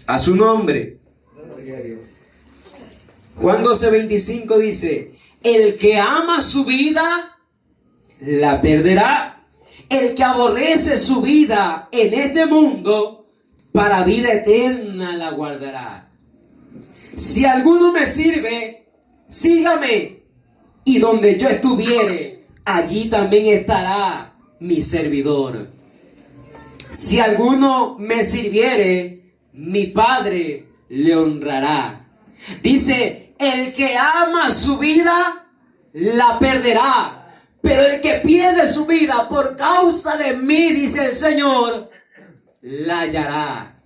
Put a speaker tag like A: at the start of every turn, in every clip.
A: A su nombre. Juan 12:25 dice: el que ama su vida, la perderá. El que aborrece su vida en este mundo, para vida eterna la guardará. Si alguno me sirve, sígame. Y donde yo estuviere, allí también estará mi servidor. Si alguno me sirviere, mi Padre le honrará. Dice: el que ama su vida, la perderá. Pero el que pierde su vida por causa de mí, dice el Señor, la hallará.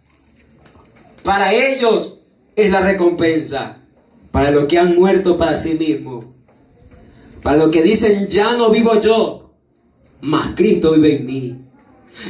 A: Para ellos es la recompensa. Para los que han muerto para sí mismos. Para los que dicen: ya no vivo yo, mas Cristo vive en mí.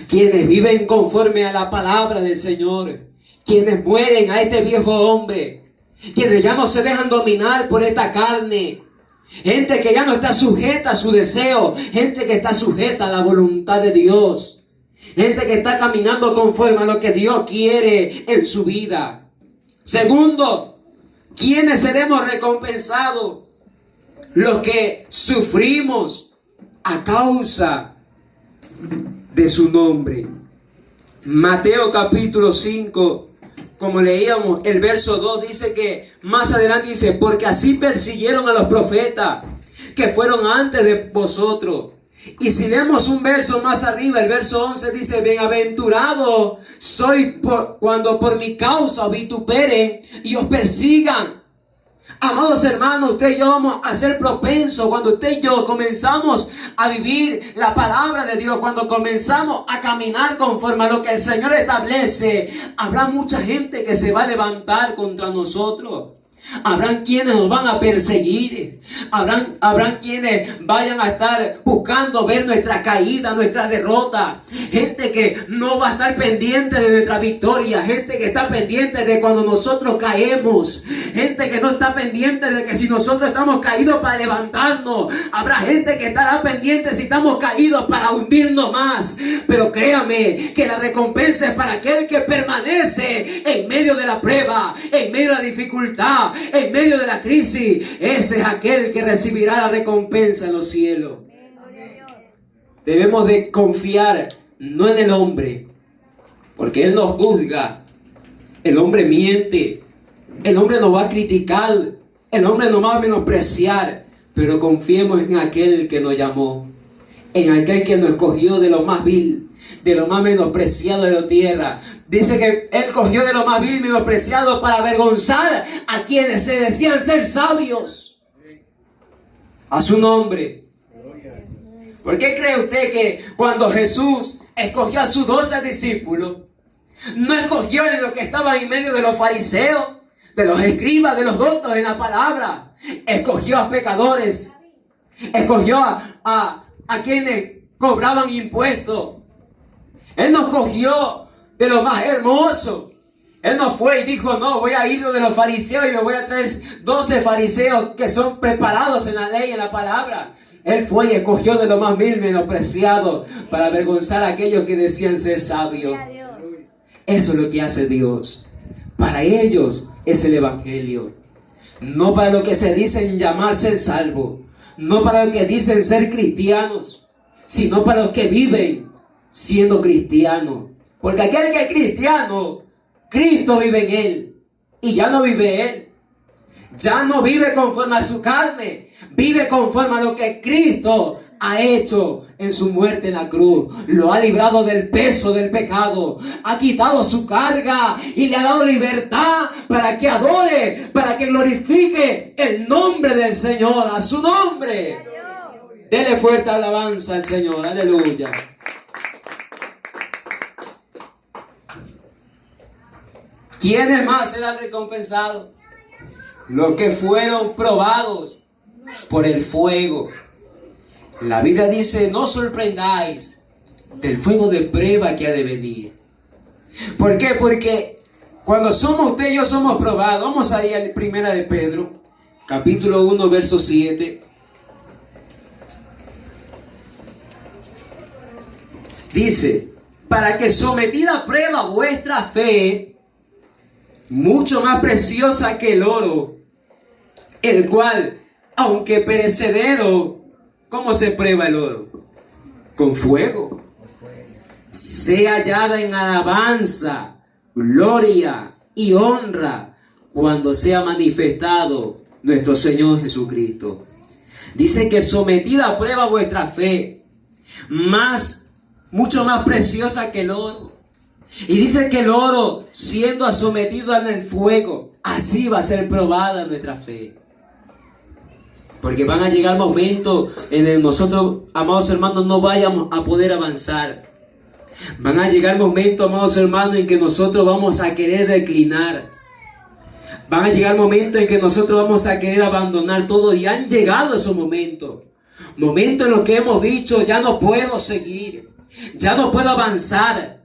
A: Quienes viven conforme a la palabra del Señor. Quienes mueren a este viejo hombre. Quienes ya no se dejan dominar por esta carne. Gente que ya no está sujeta a su deseo. Gente que está sujeta a la voluntad de Dios. Gente que está caminando conforme a lo que Dios quiere en su vida. Segundo, ¿quiénes seremos recompensados? Los que sufrimos a causa de su nombre. Mateo capítulo 5, como leíamos el verso 2, dice que más adelante dice: porque así persiguieron a los profetas que fueron antes de vosotros. Y si leemos un verso más arriba, el verso 11 dice: bienaventurado soy cuando por mi causa os vituperen y os persigan. Amados hermanos, usted y yo vamos a ser propensos cuando usted y yo comenzamos a vivir la palabra de Dios, cuando comenzamos a caminar conforme a lo que el Señor establece. Habrá mucha gente que se va a levantar contra nosotros. Habrán quienes nos van a perseguir. Habrán quienes vayan a estar buscando ver nuestra caída, nuestra derrota. Gente que no va a estar pendiente de nuestra victoria. Gente que está pendiente de cuando nosotros caemos. Gente que no está pendiente de que si nosotros estamos caídos para levantarnos. Habrá gente que estará pendiente si estamos caídos para hundirnos más. Pero créame que la recompensa es para aquel que permanece en medio de la prueba, en medio de la dificultad, en medio de la crisis. Ese es aquel que recibirá la recompensa en los cielos. Debemos de confiar no en el hombre, porque él nos juzga. El hombre miente, el hombre nos va a criticar, el hombre nos va a menospreciar. Pero confiemos en aquel que nos llamó, en aquel que nos escogió de lo más vil, de lo más menospreciado de la tierra. Dice que Él cogió de lo más vil y menospreciado para avergonzar a quienes se decían ser sabios. A su nombre. ¿Por qué cree usted que cuando Jesús escogió a sus 12 discípulos, no escogió en los que estaban en medio de los fariseos, de los escribas, de los doctos en la palabra? Escogió a pecadores. Escogió a quienes cobraban impuestos. Él nos cogió de lo más hermoso. Él no fue y dijo: no, voy a ir de los fariseos y me voy a traer 12 fariseos que son preparados en la ley, en la palabra. Él fue y escogió de lo más vil, menospreciado, para avergonzar a aquellos que decían ser sabios. Eso es lo que hace Dios. Para ellos es el evangelio. No para los que se dicen llamar ser salvos. No para los que dicen ser cristianos, sino para los que viven siendo cristianos. Porque aquel que es cristiano, Cristo vive en él. Y ya no vive él. Ya no vive conforme a su carne. Vive conforme a lo que Cristo ha hecho en su muerte en la cruz. Lo ha librado del peso del pecado. Ha quitado su carga y le ha dado libertad para que adore, para que glorifique el nombre del Señor. A su nombre. Dele fuerte alabanza al Señor. Aleluya. ¿Quiénes más serán recompensados? Los que fueron probados por el fuego. La Biblia dice: no os sorprendáis del fuego de prueba que ha de venir. ¿Por qué? Porque cuando somos usted y yo somos probados. Vamos ahí a 1 de Pedro, capítulo 1, verso 7. Dice: para que sometida a prueba vuestra fe, mucho más preciosa que el oro, el cual, aunque perecedero, ¿cómo se prueba el oro? Con fuego. Sea hallada en alabanza, gloria y honra cuando sea manifestado nuestro Señor Jesucristo. Dice que sometida a prueba vuestra fe, mucho más preciosa que el oro. Y dice que el oro, siendo sometido en el fuego, así va a ser probada nuestra fe. Porque van a llegar momentos en el que nosotros, amados hermanos, no vayamos a poder avanzar. Van a llegar momentos, amados hermanos, en que nosotros vamos a querer declinar. Van a llegar momentos en que nosotros vamos a querer abandonar todo. Y han llegado esos momentos. Momentos en los que hemos dicho, ya no puedo seguir. Ya no puedo avanzar.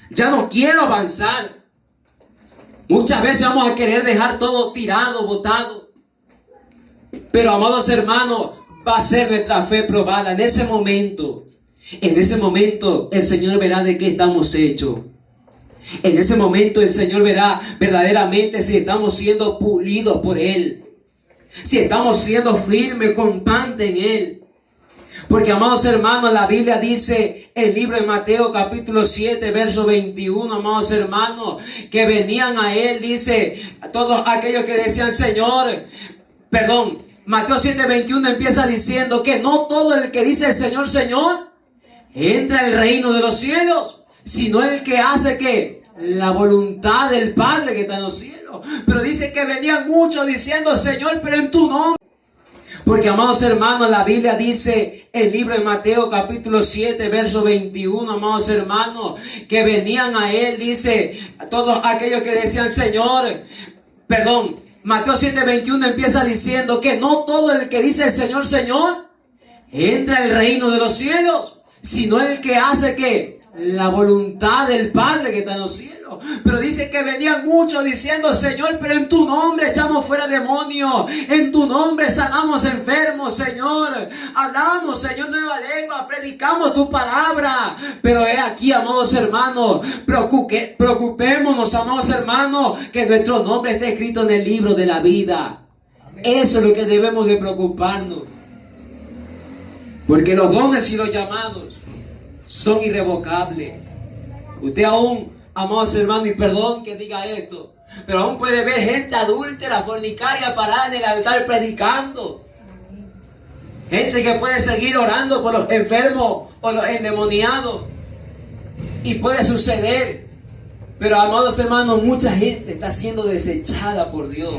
A: Ya no quiero avanzar. Muchas veces vamos a querer dejar todo tirado, botado. Pero, amados hermanos, va a ser nuestra fe probada en ese momento. En ese momento el Señor verá de qué estamos hechos. En ese momento el Señor verá verdaderamente si estamos siendo pulidos por Él. Si estamos siendo firmes, constantes en Él. Porque, amados hermanos, la Biblia dice en el libro de Mateo capítulo 7, verso 21, amados hermanos, que venían a Él, dice, a todos aquellos que decían, Mateo 7, 21 empieza diciendo que no todo el que dice el Señor, Señor, entra al reino de los cielos, sino el que hace que la voluntad del Padre que está en los cielos. Pero dice que venían muchos diciendo, Señor, pero en tu nombre. Porque, amados hermanos, la Biblia dice en el libro de Mateo capítulo 7, verso 21, amados hermanos, que venían a Él, dice, a todos aquellos que decían, Mateo 7, 21 empieza diciendo que no todo el que dice el Señor, Señor, entra al reino de los cielos, sino el que hace que la voluntad del Padre que está en los cielos. Pero dice que venían muchos diciendo, Señor, pero en tu nombre echamos fuera demonios, en tu nombre sanamos enfermos, Señor, hablamos, Señor, nueva lengua, predicamos tu palabra. Pero he aquí, amados hermanos, preocupémonos, amados hermanos, que nuestro nombre esté escrito en el libro de la vida. Eso es lo que debemos de preocuparnos. Porque los dones y los llamados son irrevocables. Usted aún, amados hermanos, y perdón que diga esto, pero aún puede ver gente adúltera, fornicaria, parada en el altar predicando. Gente que puede seguir orando por los enfermos o los endemoniados. Y puede suceder. Pero, amados hermanos, mucha gente está siendo desechada por Dios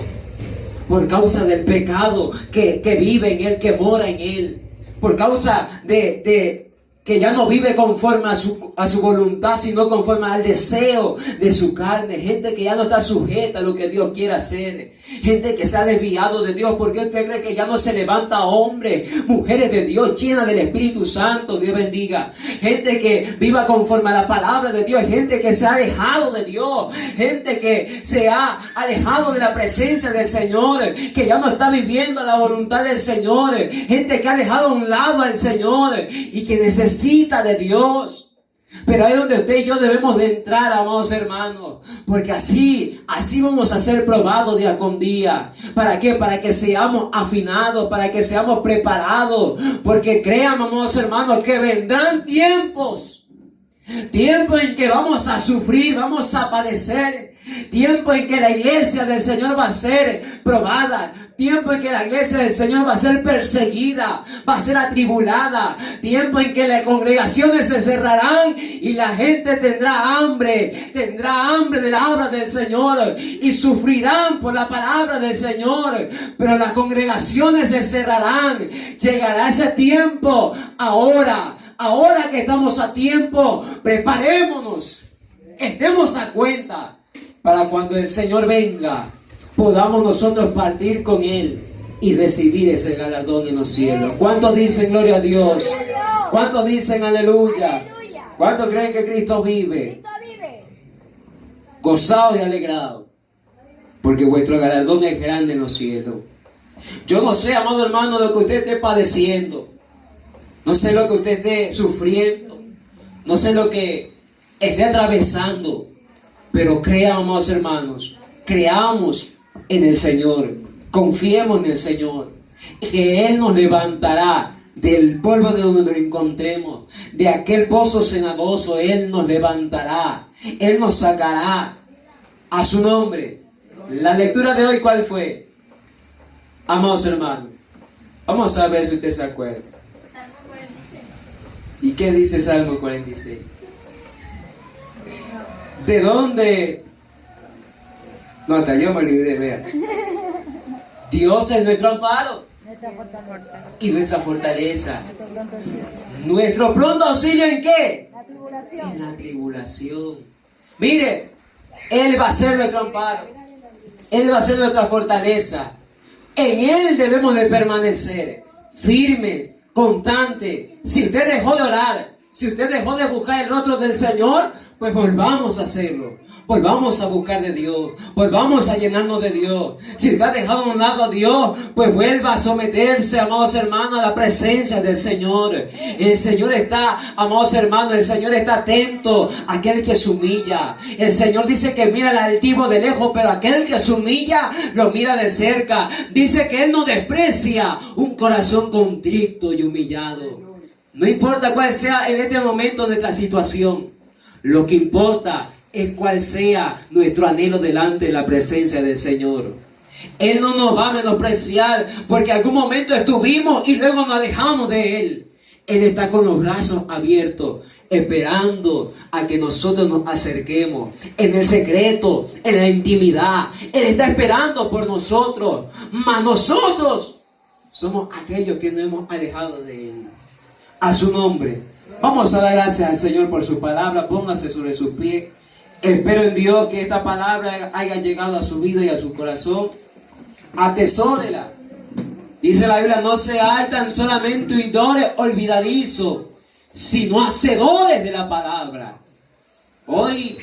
A: por causa del pecado que vive en Él, que mora en Él. Por causa de que ya no vive conforme a su voluntad, sino conforme al deseo de su carne. Gente que ya no está sujeta a lo que Dios quiere hacer. Gente que se ha desviado de Dios. ¿Por qué usted cree que ya no se levanta hombres, mujeres de Dios, llenas del Espíritu Santo? Dios bendiga. Gente que viva conforme a la palabra de Dios. Gente que se ha alejado de Dios. Gente que se ha alejado de la presencia del Señor. Que ya no está viviendo la voluntad del Señor. Gente que ha dejado a un lado al Señor y que necesita de Dios. Pero ahí es donde usted y yo debemos de entrar, amados hermanos, porque así vamos a ser probados día con día. ¿Para qué? Para que seamos afinados, para que seamos preparados, porque crean, amados hermanos, que vendrán tiempos en que vamos a sufrir, vamos a padecer, tiempo en que la iglesia del Señor va a ser probada, tiempo en que la iglesia del Señor va a ser perseguida, va a ser atribulada, tiempo en que las congregaciones se cerrarán y la gente tendrá hambre de la palabra del Señor y sufrirán por la palabra del Señor, pero las congregaciones se cerrarán. Llegará ese tiempo. Ahora que estamos a tiempo, preparémonos, estemos a cuenta para cuando el Señor venga podamos nosotros partir con Él y recibir ese galardón en los cielos. ¿Cuántos dicen gloria a Dios? ¿Cuántos dicen aleluya? ¿Cuántos creen que Cristo vive? Gozados y alegrados, porque vuestro galardón es grande en los cielos. Yo no sé, amado hermano, lo que usted esté padeciendo. No sé lo que usted esté sufriendo. No sé lo que esté atravesando. Pero crean, amados hermanos, Creamos en el Señor, confiemos en el Señor, que Él nos levantará del polvo de donde nos encontremos, de aquel pozo cenagoso. Él nos levantará, Él nos sacará. A su nombre. La lectura de hoy, ¿cuál fue? Amados hermanos, vamos a ver si usted se acuerda.
B: Salmo 46.
A: ¿Y qué dice Salmo 46? ¿De dónde? No, hasta yo me olvidé, vea. Dios es nuestro amparo
C: Nuestra fortaleza.
A: y nuestra fortaleza.
C: Nuestro pronto auxilio.
A: ¿Nuestro pronto auxilio en qué?
C: La tribulación.
A: En la tribulación. Mire, Él va a ser nuestro amparo. Él va a ser nuestra fortaleza. En Él debemos de permanecer firmes, constantes. Si usted dejó de orar, si usted dejó de buscar el rostro del Señor, pues volvamos a hacerlo. Volvamos a buscar de Dios. Volvamos a llenarnos de Dios. Si usted ha dejado a un lado a Dios, pues vuelva a someterse, amados hermanos, a la presencia del Señor. El Señor está, amados hermanos, el Señor está atento a aquel que se humilla. El Señor dice que mira al altivo de lejos, pero aquel que se humilla lo mira de cerca. Dice que Él no desprecia un corazón contrito y humillado. No importa cuál sea en este momento nuestra situación. Lo que importa es cuál sea nuestro anhelo delante de la presencia del Señor. Él no nos va a menospreciar porque en algún momento estuvimos y luego nos alejamos de Él. Él está con los brazos abiertos, esperando a que nosotros nos acerquemos en el secreto, en la intimidad. Él está esperando por nosotros, mas nosotros somos aquellos que nos hemos alejado de Él. A su nombre. Vamos a dar gracias al Señor por su palabra. Póngase sobre sus pies. Espero en Dios que esta palabra haya llegado a su vida y a su corazón. Atesórela. Dice la Biblia, no seáis tan solamente oidores olvidadizos, sino hacedores de la palabra. Hoy